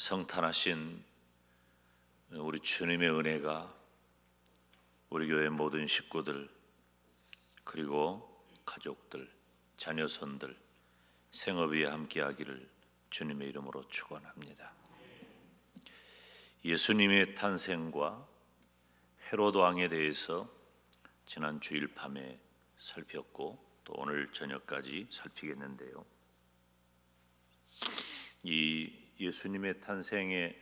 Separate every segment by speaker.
Speaker 1: 성탄하신 우리 주님의 은혜가 우리 교회 모든 식구들 그리고 가족들, 자녀손들 생업 위에 함께하기를 주님의 이름으로 축원합니다. 예수님의 탄생과 헤롯 왕에 대해서 지난 주일 밤에 살폈고 또 오늘 저녁까지 살피겠는데요. 이 예수님의 탄생에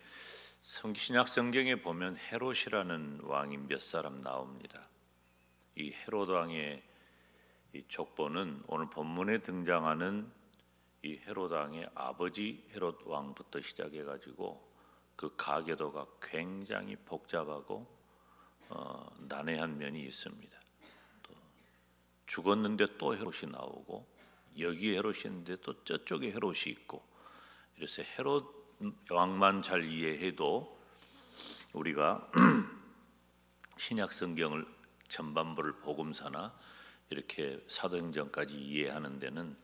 Speaker 1: 신약 성경에 보면 헤롯이라는 왕이 몇 사람 나옵니다. 이 헤롯 왕의 이 족보는 오늘 본문에 등장하는 이 헤롯 왕의 아버지 헤롯 왕부터 시작해 가지고 그 가계도가 굉장히 복잡하고 난해한 면이 있습니다. 또 죽었는데 또 헤롯이 나오고 여기 헤롯이 있는데 또 저쪽에 헤롯이 있고, 그래서 헤롯 왕만 잘 이해해도 우리가 신약 성경을 전반부를 복음서나 이렇게 사도행전까지 이해하는 데는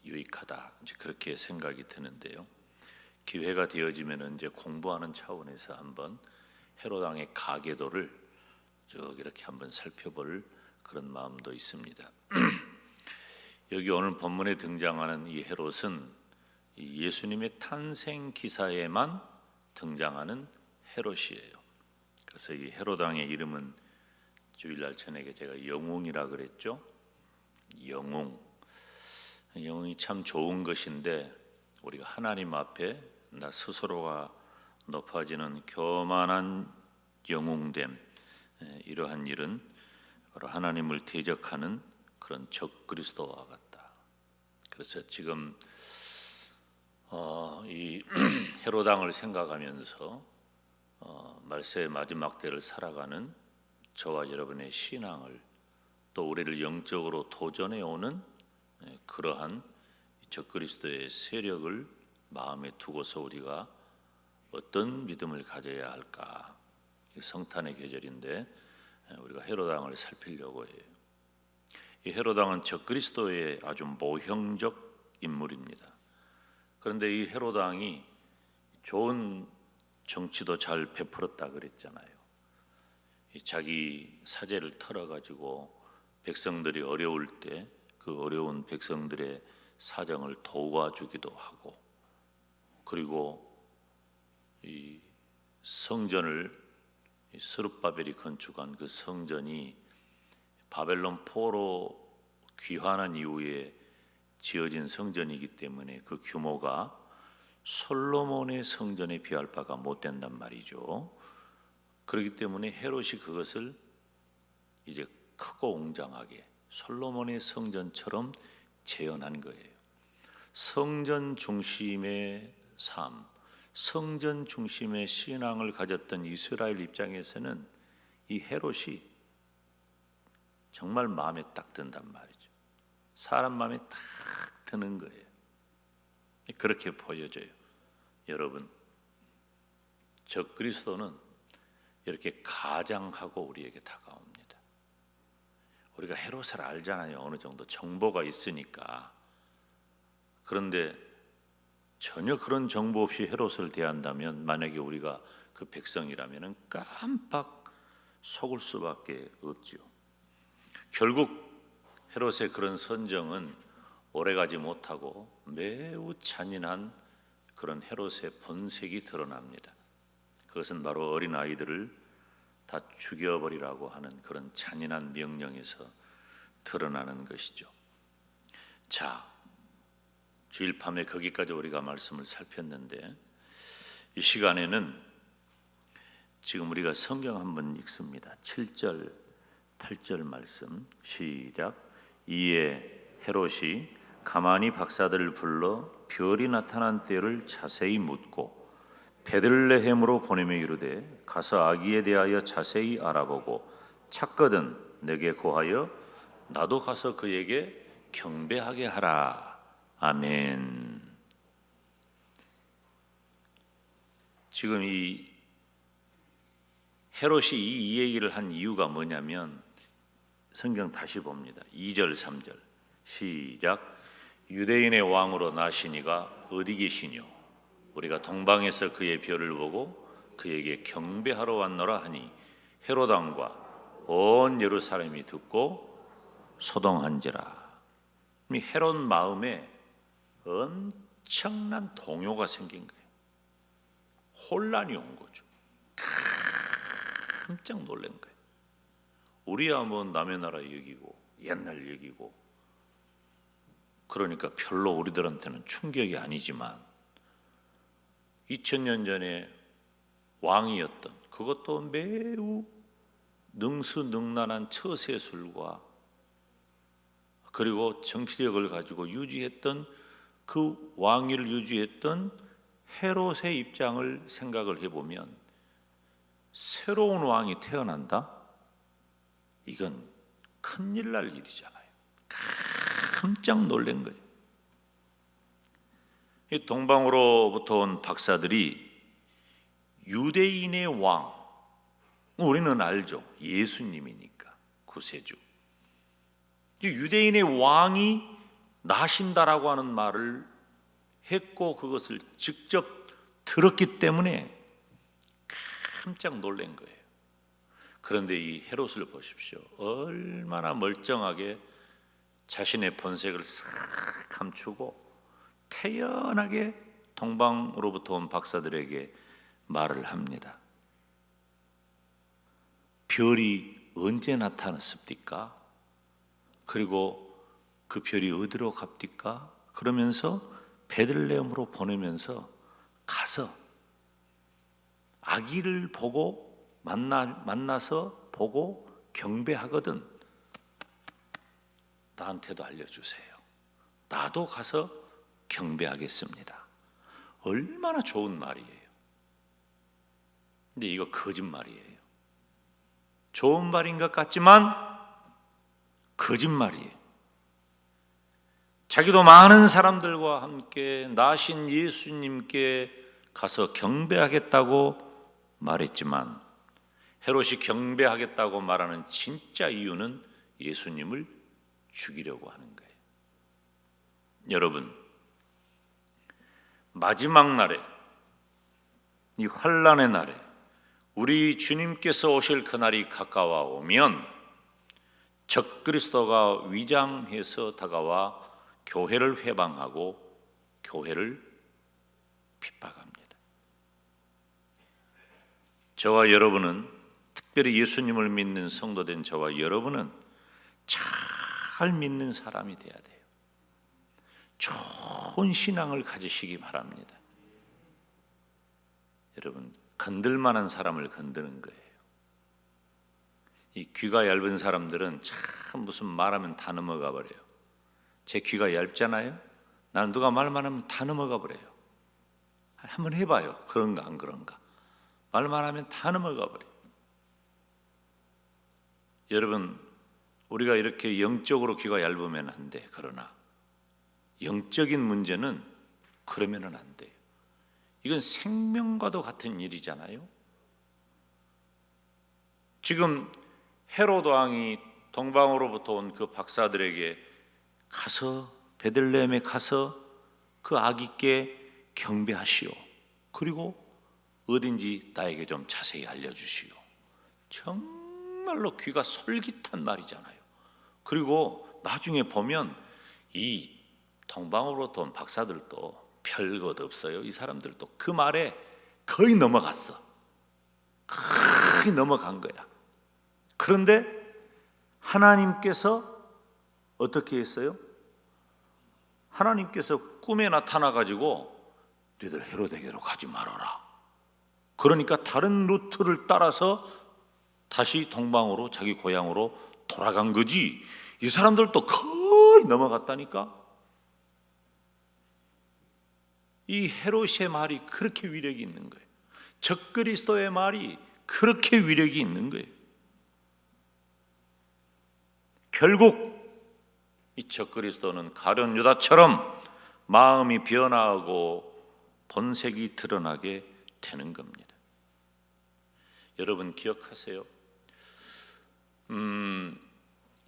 Speaker 1: 유익하다, 이제 그렇게 생각이 드는데요. 기회가 되어지면 이제 공부하는 차원에서 한번 헤롯 왕의 가계도를 쭉 이렇게 한번 살펴볼 그런 마음도 있습니다. 여기 오늘 본문에 등장하는 이 헤롯은 예수님의 탄생 기사에만 등장하는 헤롯이에요. 그래서 이 헤롯 왕의 이름은 주일날 저녁에 제가 영웅이라 그랬죠. 영웅이 참 좋은 것인데 우리가 하나님 앞에 나 스스로가 높아지는 교만한 영웅됨, 이러한 일은 바로 하나님을 대적하는 그런 적그리스도와 같다. 그래서 지금 이 헤롯 왕을 생각하면서 말세의 마지막 때를 살아가는 저와 여러분의 신앙을, 또 우리를 영적으로 도전해 오는 그러한 적그리스도의 세력을 마음에 두고서 우리가 어떤 믿음을 가져야 할까. 성탄의 계절인데 우리가 헤롯 왕을 살피려고 해요. 이 헤롯 왕은 적그리스도의 아주 모형적 인물입니다. 그런데 이 헤롯 왕이 좋은 정치도 잘 베풀었다 그랬잖아요. 자기 사제를 털어가지고 백성들이 어려울 때 그 어려운 백성들의 사정을 도와주기도 하고, 그리고 이 성전을 스룹바벨이 건축한 그 성전이 바벨론 포로 귀환한 이후에 지어진 성전이기 때문에 그 규모가 솔로몬의 성전에 비할 바가 못 된단 말이죠. 그렇기 때문에 헤롯이 그것을 이제 크고 웅장하게 솔로몬의 성전처럼 재현한 거예요. 성전 중심의 삶, 성전 중심의 신앙을 가졌던 이스라엘 입장에서는 이 헤롯이 정말 마음에 딱 든단 말이죠. 사람 마음에 딱 드는 거예요. 그렇게 보여져요. 여러분, 적그리스도는 이렇게 가장하고 우리에게 다가옵니다. 우리가 헤롯을 알잖아요. 어느 정도 정보가 있으니까. 그런데 전혀 그런 정보 없이 헤롯을 대한다면, 만약에 우리가 그 백성이라면 깜빡 속을 수밖에 없죠. 결국 헤롯의 그런 선정은 오래가지 못하고 매우 잔인한 그런 헤롯의 본색이 드러납니다. 그것은 바로 어린 아이들을 다 죽여버리라고 하는 그런 잔인한 명령에서 드러나는 것이죠. 자, 주일 밤에 거기까지 우리가 말씀을 살폈는데, 이 시간에는 지금 우리가 성경 한번 읽습니다. 7절 8절 말씀 시작. 이에 헤롯이 가만히 박사들을 불러 별이 나타난 때를 자세히 묻고 베들레헴으로 보내며 이르되 가서 아기에 대하여 자세히 알아보고 찾거든 내게 고하여 나도 가서 그에게 경배하게 하라. 아멘. 지금 이 헤롯이 이 얘기를 한 이유가 뭐냐면, 성경 다시 봅니다. 2절 3절 시작. 유대인의 왕으로 나시니가 어디 계시뇨? 우리가 동방에서 그의 별을 보고 그에게 경배하러 왔노라 하니 헤롯 왕과 온 예루살렘이 듣고 소동한지라. 이 헤롯 마음에 엄청난 동요가 생긴 거예요. 혼란이 온 거죠. 깜짝 놀란 거예요. 우리야 뭐 남의 나라 얘기고 옛날 얘기고 그러니까 별로 우리들한테는 충격이 아니지만 2000년 전에 왕이었던, 그것도 매우 능수능란한 처세술과 그리고 정치력을 가지고 유지했던, 그 왕위를 유지했던 헤롯의 입장을 생각을 해보면 새로운 왕이 태어난다? 이건 큰일 날 일이잖아요. 깜짝 놀란 거예요. 이 동방으로부터 온 박사들이 유대인의 왕, 우리는 알죠. 예수님이니까 구세주. 유대인의 왕이 나신다라고 하는 말을 했고 그것을 직접 들었기 때문에 깜짝 놀란 거예요. 그런데 이 헤롯을 보십시오. 얼마나 멀쩡하게 자신의 본색을 싹 감추고 태연하게 동방으로부터 온 박사들에게 말을 합니다. 별이 언제 나타났습니까? 그리고 그 별이 어디로 갑니까? 그러면서 베들레헴으로 보내면서 가서 아기를 보고 만나서 보고 경배하거든. 나한테도 알려주세요. 나도 가서 경배하겠습니다. 얼마나 좋은 말이에요. 근데 이거 거짓말이에요. 좋은 말인 것 같지만 거짓말이에요. 자기도 많은 사람들과 함께 나신 예수님께 가서 경배하겠다고 말했지만 헤롯이 경배하겠다고 말하는 진짜 이유는 예수님을 죽이려고 하는 거예요. 여러분, 마지막 날에, 이 환난의 날에 우리 주님께서 오실 그날이 가까워 오면 적그리스도가 위장해서 다가와 교회를 회방하고 교회를 핍박합니다. 저와 여러분은, 특별히 예수님을 믿는 성도된 저와 여러분은 잘 믿는 사람이 돼야 돼요. 좋은 신앙을 가지시기 바랍니다. 여러분, 건들만한 사람을 건드는 거예요. 이 귀가 얇은 사람들은 참 무슨 말하면 다 넘어가 버려요. 제 귀가 얇잖아요. 나는 누가 말만 하면 다 넘어가 버려요. 한번 해봐요. 그런가 안 그런가. 말만 하면 다 넘어가 버려요. 여러분, 우리가 이렇게 영적으로 귀가 얇으면 안 돼. 그러나 영적인 문제는 그러면은 안 돼요. 이건 생명과도 같은 일이잖아요. 지금 헤롯 왕이 동방으로부터 온 그 박사들에게 가서 베들레헴에 가서 그 아기께 경배하시오. 그리고 어딘지 나에게 좀 자세히 알려주시오. 정말로 귀가 솔깃한 말이잖아요. 그리고 나중에 보면 이 동방으로부터 온 박사들도 별것 없어요. 이 사람들도 그 말에 거의 넘어갔어. 거의 넘어간 거야. 그런데 하나님께서 어떻게 했어요? 하나님께서 꿈에 나타나 가지고 너희들 헤롯에게로 가지 말아라. 그러니까 다른 루트를 따라서 다시 동방으로, 자기 고향으로 돌아간 거지. 이 사람들도 거의 넘어갔다니까. 이 헤롯의 말이 그렇게 위력이 있는 거예요. 적그리스도의 말이 그렇게 위력이 있는 거예요. 결국 이 적그리스도는 가룟 유다처럼 마음이 변화하고 본색이 드러나게 되는 겁니다. 여러분 기억하세요.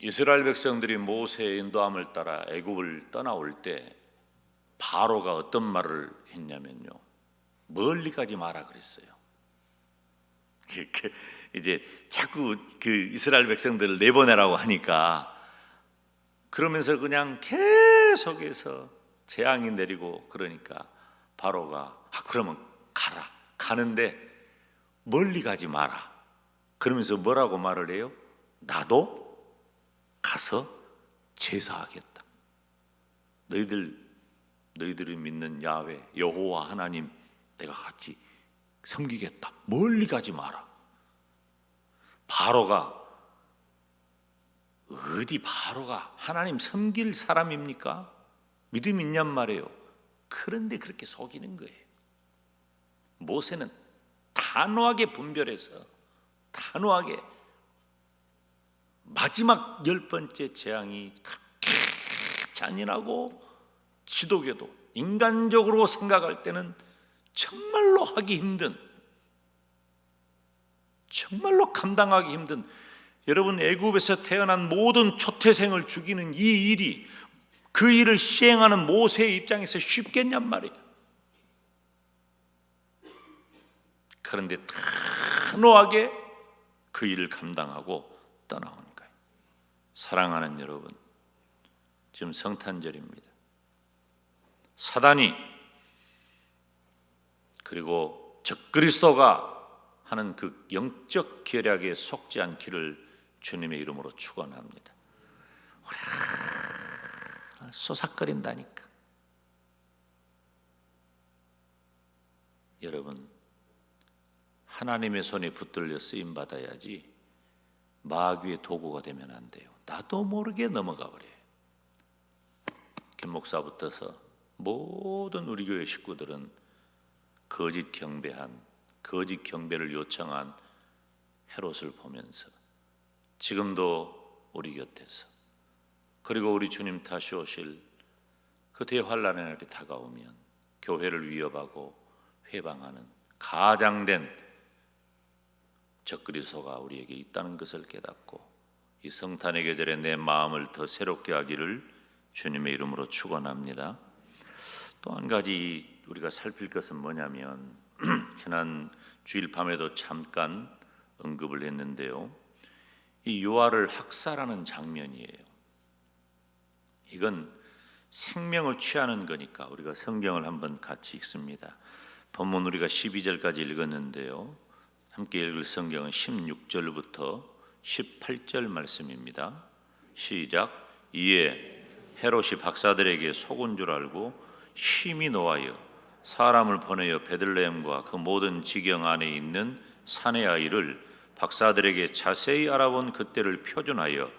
Speaker 1: 이스라엘 백성들이 모세의 인도함을 따라 애굽을 떠나올 때 바로가 어떤 말을 했냐면요. 멀리 가지 마라 그랬어요. 이제 자꾸 그 이스라엘 백성들을 내보내라고 하니까 그러면서 그냥 계속해서 재앙이 내리고 그러니까 바로가 그러면 가라. 가는데 멀리 가지 마라. 그러면서 뭐라고 말을 해요? 나도 가서 제사하겠다. 너희들이 믿는 야훼 여호와 하나님 내가 같이 섬기겠다. 멀리 가지 마라. 바로가 하나님 섬길 사람입니까? 믿음 있냔 말이에요. 그런데 그렇게 속이는 거예요. 모세는 단호하게 분별해서 단호하게 마지막 10번째 재앙이 그렇게 잔인하고 지독해도 인간적으로 생각할 때는 정말로 하기 힘든, 정말로 감당하기 힘든, 여러분 애굽에서 태어난 모든 초태생을 죽이는 이 일이 그 일을 시행하는 모세의 입장에서 쉽겠냔 말이에요. 그런데 단호하게 그 일을 감당하고 떠나오는 거예요. 사랑하는 여러분, 지금 성탄절입니다. 사단이 그리고 적그리스도가 하는 그 영적 계략에 속지 않기를 주님의 이름으로 축원합니다. 쏘삭거린다니까. 여러분, 하나님의 손에 붙들려 쓰임 받아야지 마귀의 도구가 되면 안 돼요. 나도 모르게 넘어가 버려요. 김 목사부터서 모든 우리 교회 식구들은 거짓 경배를 요청한 헤롯을 보면서 지금도 우리 곁에서 그리고 우리 주님 다시 오실 그 대환란의 날이 다가오면 교회를 위협하고 회방하는 가장된 적그리스도가 우리에게 있다는 것을 깨닫고 이 성탄의 계절에 내 마음을 더 새롭게 하기를 주님의 이름으로 축원합니다. 또 한 가지 우리가 살필 것은 뭐냐면 지난 주일 밤에도 잠깐 언급을 했는데요. 이 요한을 학살하는 장면이에요. 이건 생명을 취하는 거니까 우리가 성경을 한번 같이 읽습니다. 본문 우리가 12절까지 읽었는데요. 함께 읽을 성경은 16절부터 18절 말씀입니다. 시작. 이에 헤롯이 박사들에게 속은 줄 알고 심히 노하여 사람을 보내어 베들레헴과 그 모든 지경 안에 있는 산의 아이를 박사들에게 자세히 알아본 그때를 표준하여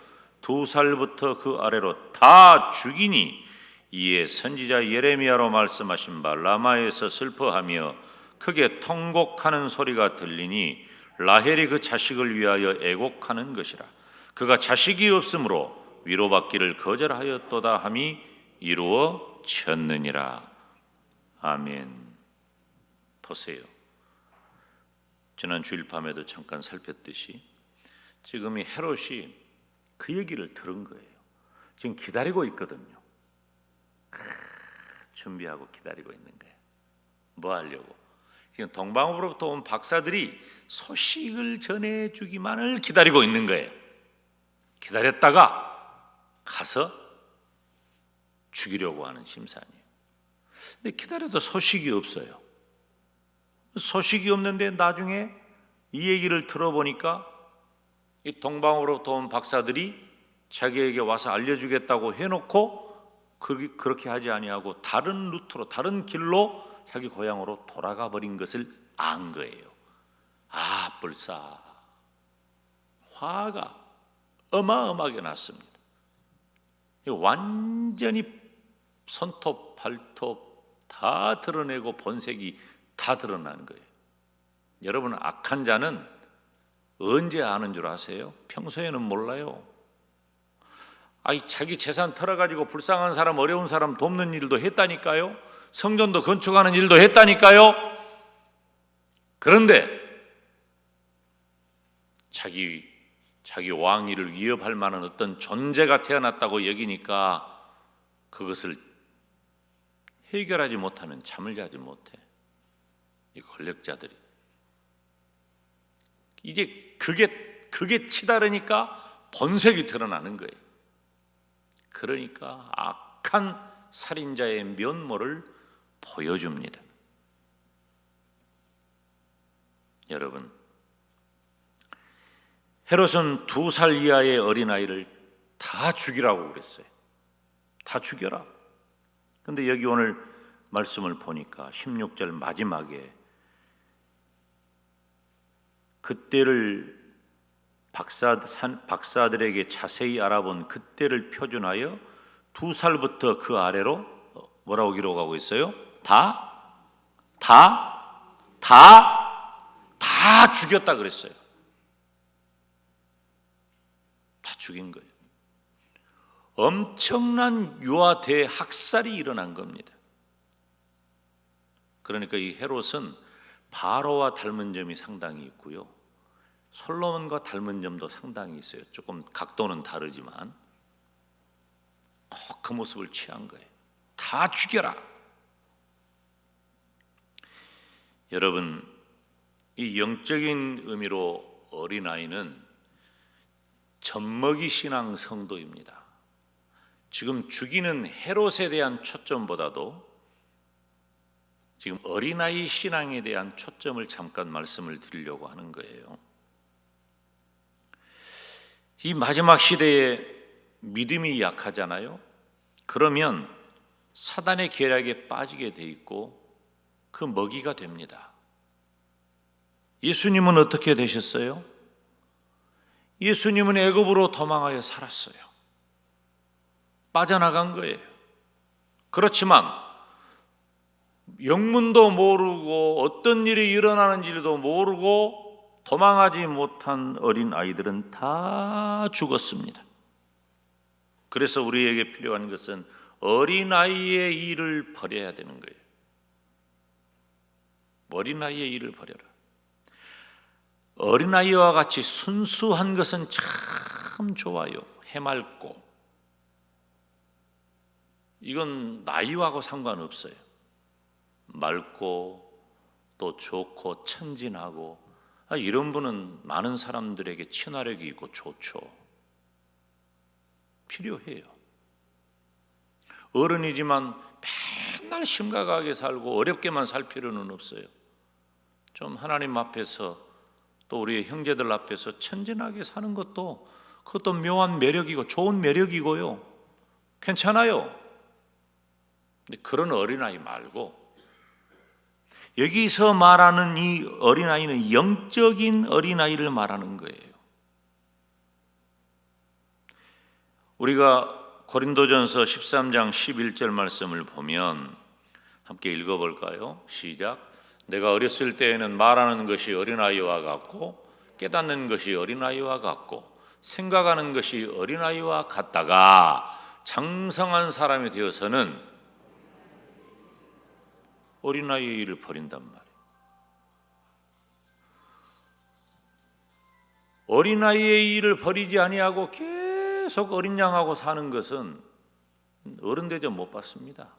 Speaker 1: 2살부터 그 아래로 다 죽이니 이에 선지자 예레미야로 말씀하신 바 라마에서 슬퍼하며 크게 통곡하는 소리가 들리니 라헬이 그 자식을 위하여 애곡하는 것이라. 그가 자식이 없으므로 위로받기를 거절하였도다 함이 이루어졌느니라. 아멘. 보세요. 지난 주일 밤에도 잠깐 살폈듯이 지금 이 헤롯이 그 얘기를 들은 거예요. 지금 기다리고 있거든요. 준비하고 기다리고 있는 거예요. 뭐 하려고? 지금 동방으로부터 온 박사들이 소식을 전해주기만을 기다리고 있는 거예요. 기다렸다가 가서 죽이려고 하는 심산이에요. 근데 기다려도 소식이 없어요. 소식이 없는데 나중에 이 얘기를 들어보니까 이 동방으로부터 온 박사들이 자기에게 와서 알려주겠다고 해놓고 그렇게 하지 아니하고 다른 루트로 다른 길로 자기 고향으로 돌아가 버린 것을 안 거예요. 벌써 화가 어마어마하게 났습니다. 완전히 손톱 발톱 다 드러내고 본색이 다 드러나는 거예요. 여러분, 악한 자는 언제 아는 줄 아세요? 평소에는 몰라요. 자기 재산 털어가지고 불쌍한 사람, 어려운 사람 돕는 일도 했다니까요. 성전도 건축하는 일도 했다니까요. 그런데 자기 왕위를 위협할 만한 어떤 존재가 태어났다고 여기니까 그것을 해결하지 못하면 잠을 자지 못해. 이 권력자들이. 이제 그게 치달으니까 본색이 드러나는 거예요. 그러니까 악한 살인자의 면모를 보여줍니다. 여러분, 헤롯은 2살 이하의 어린아이를 다 죽이라고 그랬어요. 다 죽여라. 근데 여기 오늘 말씀을 보니까 16절 마지막에 그때를 박사들에게 자세히 알아본 그때를 표준하여 2살부터 그 아래로 뭐라고 기록하고 있어요? 다 죽였다 그랬어요. 다 죽인 거예요. 엄청난 유아 대학살이 일어난 겁니다. 그러니까 이 헤롯은 바로와 닮은 점이 상당히 있고요, 솔로몬과 닮은 점도 상당히 있어요. 조금 각도는 다르지만 꼭 그 모습을 취한 거예요. 다 죽여라. 여러분, 이 영적인 의미로 어린아이는 젖먹이 신앙 성도입니다. 지금 죽이는 헤롯에 대한 초점보다도 지금 어린아이 신앙에 대한 초점을 잠깐 말씀을 드리려고 하는 거예요. 이 마지막 시대에 믿음이 약하잖아요. 그러면 사단의 계략에 빠지게 돼 있고 그 먹이가 됩니다. 예수님은 어떻게 되셨어요? 예수님은 애굽으로 도망하여 살았어요. 빠져나간 거예요. 그렇지만 영문도 모르고 어떤 일이 일어나는지도 모르고 도망하지 못한 어린 아이들은 다 죽었습니다. 그래서 우리에게 필요한 것은 어린아이의 일을 버려야 되는 거예요. 어린아이의 일을 버려라. 어린아이와 같이 순수한 것은 참 좋아요. 해맑고. 이건 나이하고 상관없어요. 맑고 또 좋고 천진하고, 이런 분은 많은 사람들에게 친화력이 있고 좋죠. 필요해요. 어른이지만 맨날 심각하게 살고 어렵게만 살 필요는 없어요. 좀 하나님 앞에서 또 우리의 형제들 앞에서 천진하게 사는 것도, 그것도 묘한 매력이고 좋은 매력이고요. 괜찮아요. 근데 그런 어린아이 말고, 여기서 말하는 이 어린아이는 영적인 어린아이를 말하는 거예요. 우리가 고린도전서 13장 11절 말씀을 보면 함께 읽어볼까요? 시작. 내가 어렸을 때에는 말하는 것이 어린아이와 같고 깨닫는 것이 어린아이와 같고 생각하는 것이 어린아이와 같다가 장성한 사람이 되어서는 어린아이의 일을 버린단 말이에요. 어린아이의 일을 버리지 아니하고 계속 어린 양하고 사는 것은 어른 대접 못 받습니다.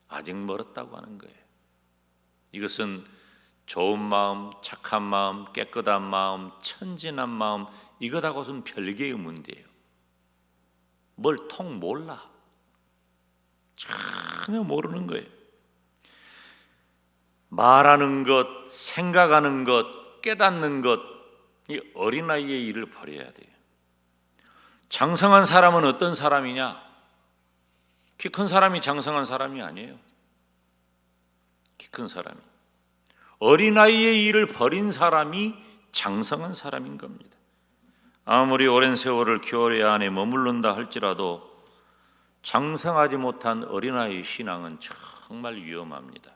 Speaker 1: 아직 멀었다고 하는 거예요. 이것은 좋은 마음, 착한 마음, 깨끗한 마음, 천진한 마음, 이것하고는 별개의 문제예요. 뭘 통 몰라. 전혀 모르는 거예요. 말하는 것, 생각하는 것, 깨닫는 것, 이 어린아이의 일을 버려야 돼요. 장성한 사람은 어떤 사람이냐? 키 큰 사람이 장성한 사람이 아니에요. 키 큰 사람이. 어린아이의 일을 버린 사람이 장성한 사람인 겁니다. 아무리 오랜 세월을 교회 안에 머무른다 할지라도 장성하지 못한 어린아이 신앙은 정말 위험합니다.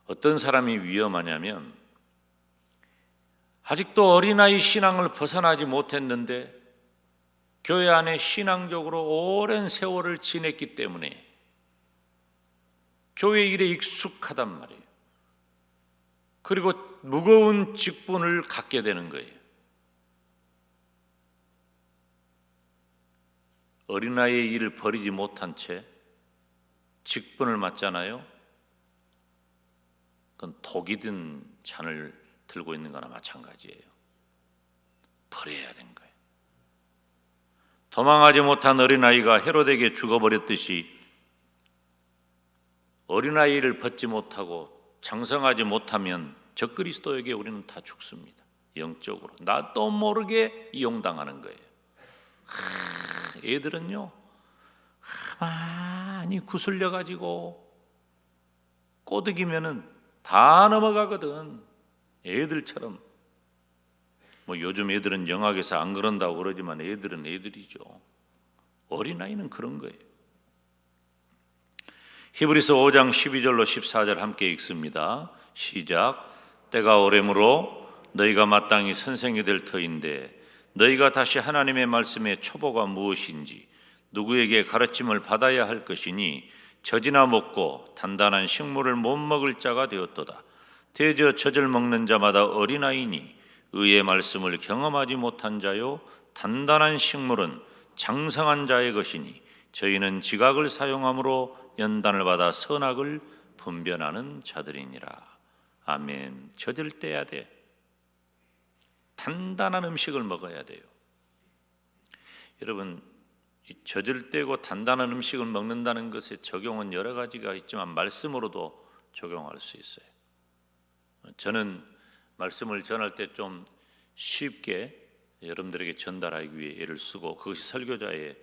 Speaker 1: 어떤 사람이 위험하냐면, 아직도 어린아이 신앙을 벗어나지 못했는데 교회 안에 신앙적으로 오랜 세월을 지냈기 때문에 교회 일에 익숙하단 말이에요. 그리고 무거운 직분을 갖게 되는 거예요. 어린아이의 일을 버리지 못한 채 직분을 맡잖아요. 그건 독이 든 잔을 들고 있는 거나 마찬가지예요. 버려야 된 거예요. 도망하지 못한 어린아이가 헤롯에게 죽어버렸듯이 어린아이를 벗지 못하고 장성하지 못하면 적그리스도에게 우리는 다 죽습니다. 영적으로 나도 모르게 이용당하는 거예요. 애들은요 많이 구슬려 가지고 꼬드기면은 다 넘어가거든. 애들처럼. 뭐 요즘 애들은 영학에서 안 그런다고 그러지만 애들은 애들이죠. 어린아이는 그런 거예요. 히브리서 5장 12절로 14절 함께 읽습니다. 시작. 때가 오래므로 너희가 마땅히 선생이 될 터인데 너희가 다시 하나님의 말씀의 초보가 무엇인지 누구에게 가르침을 받아야 할 것이니 젖이나 먹고 단단한 식물을 못 먹을 자가 되었도다. 대저 젖을 먹는 자마다 어린아이니 의의 말씀을 경험하지 못한 자요 단단한 식물은 장성한 자의 것이니 저희는 지각을 사용함으로 연단을 받아 선악을 분별하는 자들이니라. 아멘. 젖을 떼야 돼. 단단한 음식을 먹어야 돼요. 여러분, 이 젖을 떼고 단단한 음식을 먹는다는 것의 적용은 여러 가지가 있지만 말씀으로도 적용할 수 있어요. 저는 말씀을 전할 때 좀 쉽게 여러분들에게 전달하기 위해 애를 쓰고 그것이 설교자의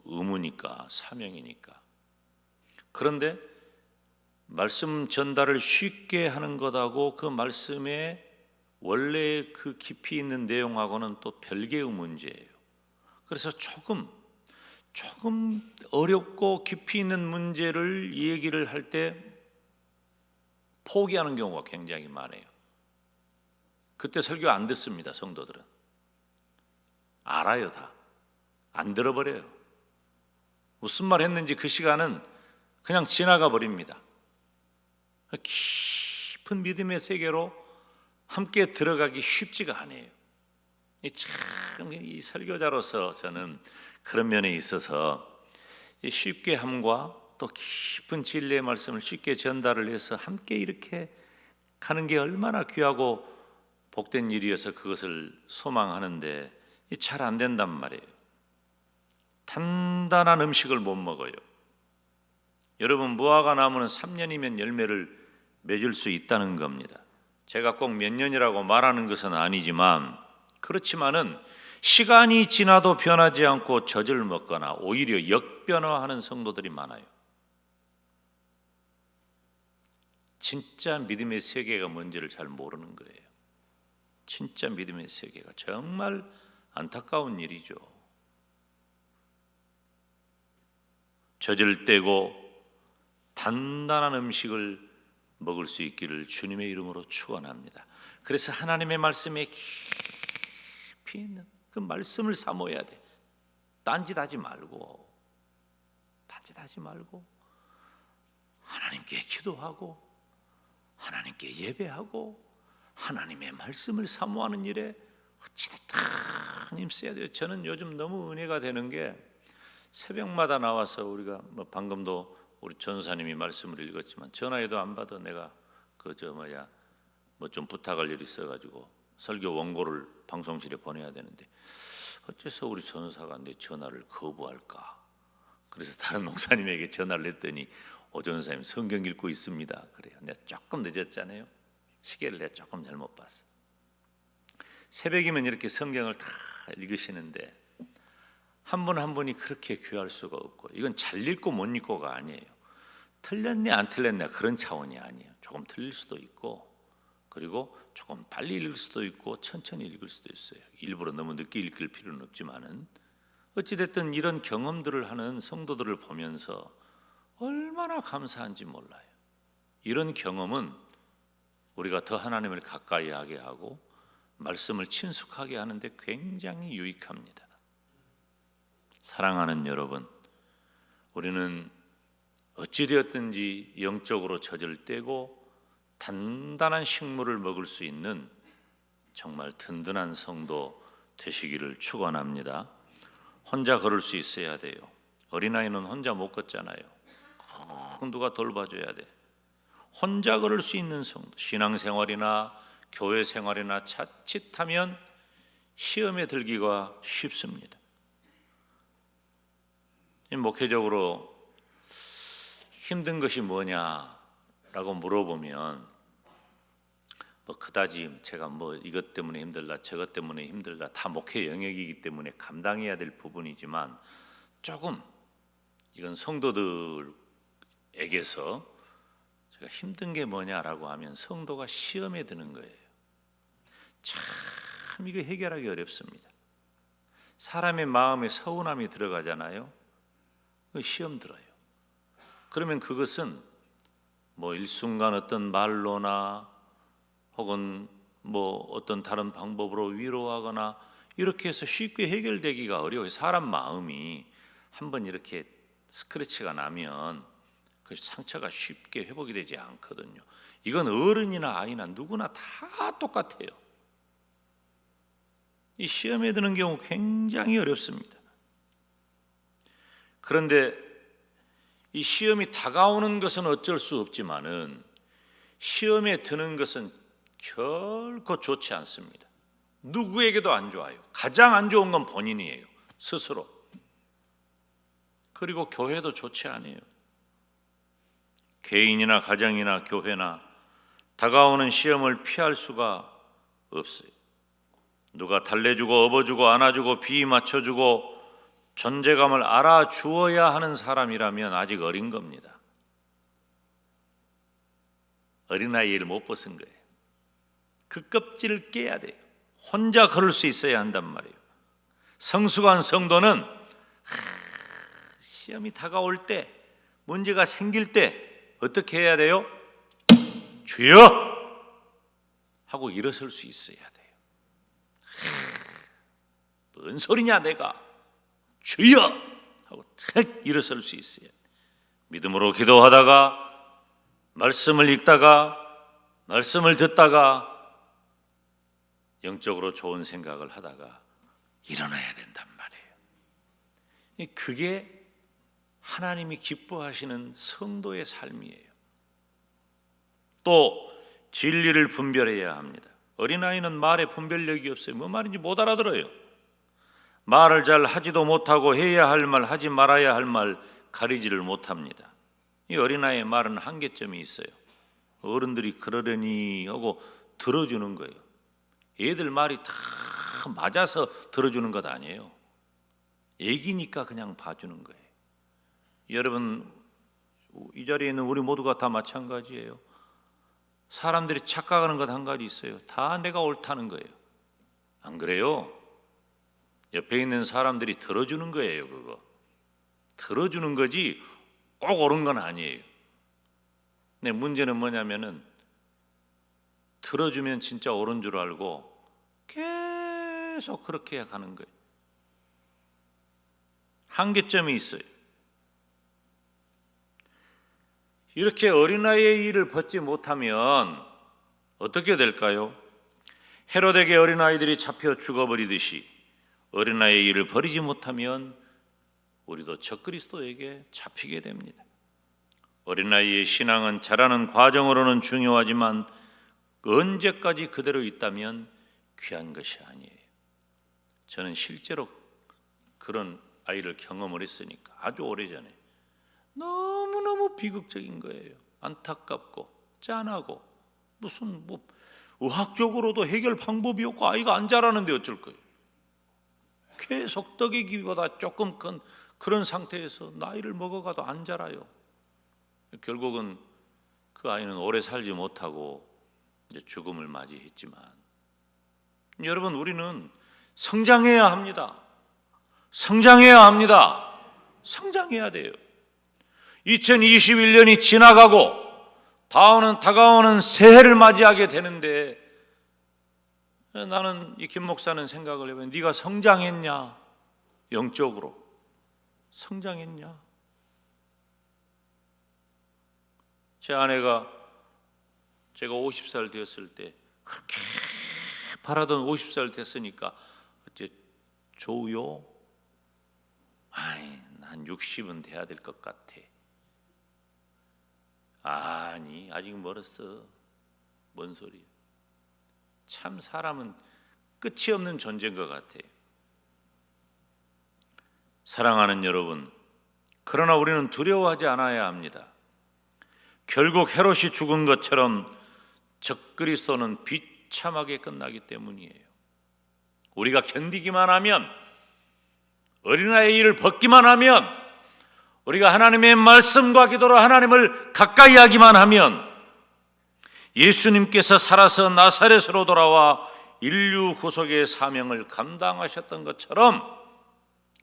Speaker 1: 의무니까 사명이니까. 그런데 말씀 전달을 쉽게 하는 것하고 그 말씀의 원래 그 깊이 있는 내용하고는 또 별개의 문제예요. 그래서 조금 어렵고 깊이 있는 문제를 얘기를 할 때 포기하는 경우가 굉장히 많아요. 그때 설교 안 듣습니다. 성도들은 알아요. 다 안 들어버려요. 무슨 말 했는지 그 시간은 그냥 지나가 버립니다. 깊은 믿음의 세계로 함께 들어가기 쉽지가 않아요. 참 이 설교자로서 저는 그런 면에 있어서 쉽게 함과 또 깊은 진리의 말씀을 쉽게 전달을 해서 함께 이렇게 가는 게 얼마나 귀하고 복된 일이어서 그것을 소망하는데 잘 안 된단 말이에요. 단단한 음식을 못 먹어요. 여러분, 무화과 나무는 3년이면 열매를 맺을 수 있다는 겁니다. 제가 꼭 몇 년이라고 말하는 것은 아니지만 그렇지만은 시간이 지나도 변하지 않고 젖을 먹거나 오히려 역변화하는 성도들이 많아요. 진짜 믿음의 세계가 뭔지를 잘 모르는 거예요. 진짜 믿음의 세계가 정말 안타까운 일이죠. 젖을 떼고 단단한 음식을 먹을 수 있기를 주님의 이름으로 축원합니다. 그래서 하나님의 말씀에 깊이 있는 그 말씀을 사모해야 돼. 딴짓하지 말고 하나님께 기도하고 하나님께 예배하고 하나님의 말씀을 사모하는 일에 어찌됐든 힘써야 돼요. 저는 요즘 너무 은혜가 되는 게 새벽마다 나와서 우리가 방금도 우리 전사님이 말씀을 읽었지만 전화해도 안 받아. 내가 좀 부탁할 일이 있어가지고 설교 원고를 방송실에 보내야 되는데 어째서 우리 전사가 내 전화를 거부할까? 그래서 다른 목사님에게 전화를 했더니 오 전사님 성경 읽고 있습니다. 그래요. 내가 조금 늦었잖아요. 시계를 내가 조금 잘못 봤어. 새벽이면 이렇게 성경을 다 읽으시는데 한 분 한 분이 그렇게 귀할 수가 없고 이건 잘 읽고 못 읽고가 아니에요. 틀렸네 안 틀렸네 그런 차원이 아니에요. 조금 틀릴 수도 있고 그리고 조금 빨리 읽을 수도 있고 천천히 읽을 수도 있어요. 일부러 너무 늦게 읽을 필요는 없지만은 어찌됐든 이런 경험들을 하는 성도들을 보면서 얼마나 감사한지 몰라요. 이런 경험은 우리가 더 하나님을 가까이 하게 하고 말씀을 친숙하게 하는데 굉장히 유익합니다. 사랑하는 여러분, 우리는 어찌되었든지 영적으로 젖을 떼고 단단한 식물을 먹을 수 있는 정말 든든한 성도 되시기를 축원합니다. 혼자 걸을 수 있어야 돼요. 어린아이는 혼자 못 걷잖아요. 꼭 누가 돌봐줘야 돼. 혼자 걸을 수 있는 성도, 신앙생활이나 교회 생활이나 자칫하면 시험에 들기가 쉽습니다. 목회적으로 힘든 것이 뭐냐라고 물어보면 그다지 제가 이것 때문에 힘들다 저것 때문에 힘들다 다 목회 영역이기 때문에 감당해야 될 부분이지만 조금 이건 성도들에게서 제가 힘든 게 뭐냐라고 하면 성도가 시험에 드는 거예요. 참 이거 해결하기 어렵습니다. 사람의 마음에 서운함이 들어가잖아요. 시험 들어요. 그러면 그것은 일순간 어떤 말로나 혹은 어떤 다른 방법으로 위로하거나 이렇게 해서 쉽게 해결되기가 어려워요. 사람 마음이 한번 이렇게 스크래치가 나면 그 상처가 쉽게 회복이 되지 않거든요. 이건 어른이나 아이나 누구나 다 똑같아요. 이 시험에 드는 경우 굉장히 어렵습니다. 그런데 이 시험이 다가오는 것은 어쩔 수 없지만은 시험에 드는 것은 결코 좋지 않습니다. 누구에게도 안 좋아요. 가장 안 좋은 건 본인이에요. 스스로. 그리고 교회도 좋지 않아요. 개인이나 가정이나 교회나 다가오는 시험을 피할 수가 없어요. 누가 달래주고 업어주고 안아주고 비위 맞춰주고 존재감을 알아주어야 하는 사람이라면 아직 어린 겁니다. 어린아이를 못 벗은 거예요. 그 껍질을 깨야 돼요. 혼자 걸을 수 있어야 한단 말이에요. 성숙한 성도는 시험이 다가올 때, 문제가 생길 때 어떻게 해야 돼요? 주여! 하고 일어설 수 있어야 돼요. 뭔 소리냐 내가? 주여! 하고 탁 일어설 수 있어야 돼요. 믿음으로 기도하다가 말씀을 읽다가 말씀을 듣다가 영적으로 좋은 생각을 하다가 일어나야 된단 말이에요. 그게 하나님이 기뻐하시는 성도의 삶이에요. 또 진리를 분별해야 합니다. 어린아이는 말에 분별력이 없어요. 뭐 말인지 못 알아들어요. 말을 잘 하지도 못하고 해야 할 말, 하지 말아야 할 말 가리지를 못합니다. 이 어린아이의 말은 한계점이 있어요. 어른들이 그러려니 하고 들어주는 거예요. 애들 말이 다 맞아서 들어주는 것 아니에요. 애기니까 그냥 봐주는 거예요. 여러분, 이 자리에 있는 우리 모두가 다 마찬가지예요. 사람들이 착각하는 것 한 가지 있어요. 다 내가 옳다는 거예요. 안 그래요? 옆에 있는 사람들이 들어주는 거예요. 그거 들어주는 거지 꼭 옳은 건 아니에요. 근데 문제는 뭐냐면은 들어주면 진짜 옳은 줄 알고 계속 그렇게 가는 거예요. 한계점이 있어요. 이렇게 어린아이의 일을 벗지 못하면 어떻게 될까요? 헤롯에게 어린아이들이 잡혀 죽어버리듯이 어린아이의 일을 버리지 못하면 우리도 적그리스도에게 잡히게 됩니다. 어린아이의 신앙은 자라는 과정으로는 중요하지만 언제까지 그대로 있다면 귀한 것이 아니에요. 저는 실제로 그런 아이를 경험을 했으니까 아주 오래전에 너무너무 비극적인 거예요. 안타깝고 짠하고 무슨 의학적으로도 해결 방법이 없고 아이가 안 자라는데 어쩔 거예요. 계속 떡이기보다 조금 큰 그런 상태에서 나이를 먹어가도 안 자라요. 결국은 그 아이는 오래 살지 못하고 이제 죽음을 맞이했지만 여러분 우리는 성장해야 합니다. 성장해야 합니다. 성장해야 돼요. 2021년이 지나가고 다가오는 새해를 맞이하게 되는데 나는 이 김 목사는 생각을 해보면 네가 성장했냐? 영적으로 성장했냐? 제 아내가 제가 50살 되었을 때 그렇게 바라던 50살 됐으니까 어째 조요? 한 60은 돼야 될 것 같아. 아니, 아직 멀었어. 뭔 소리야. 참 사람은 끝이 없는 존재인 것 같아요. 사랑하는 여러분, 그러나 우리는 두려워하지 않아야 합니다. 결국 헤롯이 죽은 것처럼 적그리스도는 비참하게 끝나기 때문이에요. 우리가 견디기만 하면, 어린아이의 일을 벗기만 하면, 우리가 하나님의 말씀과 기도로 하나님을 가까이 하기만 하면, 예수님께서 살아서 나사렛으로 돌아와 인류 구속의 사명을 감당하셨던 것처럼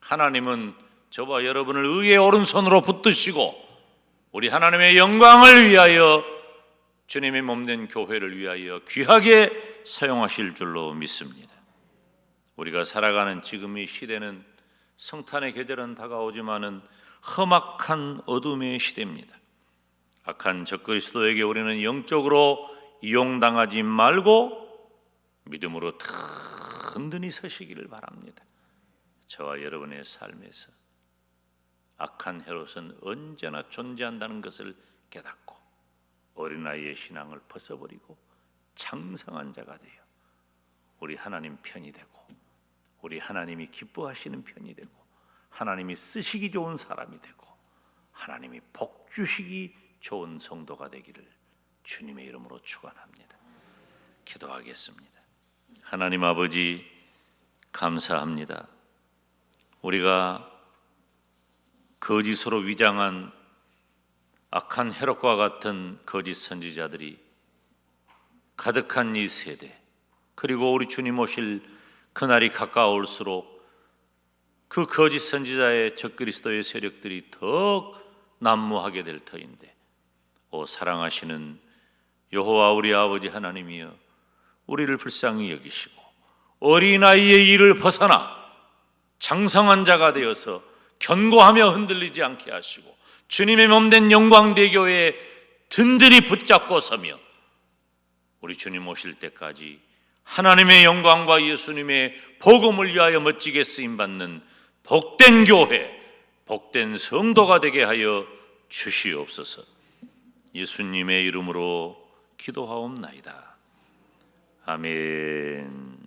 Speaker 1: 하나님은 저와 여러분을 의의 오른손으로 붙드시고 우리 하나님의 영광을 위하여, 주님의 몸된 교회를 위하여 귀하게 사용하실 줄로 믿습니다. 우리가 살아가는 지금 이 시대는 성탄의 계절은 다가오지만은 험악한 어둠의 시대입니다. 악한 적그리스도에게 우리는 영적으로 이용당하지 말고 믿음으로 든든히 서시기를 바랍니다. 저와 여러분의 삶에서 악한 헤롯은 언제나 존재한다는 것을 깨닫고 어린아이의 신앙을 벗어버리고 장성한 자가 되어 우리 하나님 편이 되고 우리 하나님이 기뻐하시는 편이 되고 하나님이 쓰시기 좋은 사람이 되고 하나님이 복 주시기 좋은 성도가 되기를 주님의 이름으로 축원합니다. 기도하겠습니다. 하나님 아버지, 감사합니다. 우리가 거짓으로 위장한 악한 헤롯과 같은 거짓 선지자들이 가득한 이 세대, 그리고 우리 주님 오실 그날이 가까울수록 그 거짓 선지자의 적그리스도의 세력들이 더욱 난무하게 될 터인데, 오 사랑하시는 여호와 우리 아버지 하나님이여, 우리를 불쌍히 여기시고 어린아이의 일을 벗어나 장성한 자가 되어서 견고하며 흔들리지 않게 하시고 주님의 몸된 영광대교회에 든든히 붙잡고 서며 우리 주님 오실 때까지 하나님의 영광과 예수님의 복음을 위하여 멋지게 쓰임받는 복된 교회, 복된 성도가 되게 하여 주시옵소서. 예수님의 이름으로 기도하옵나이다. 아멘.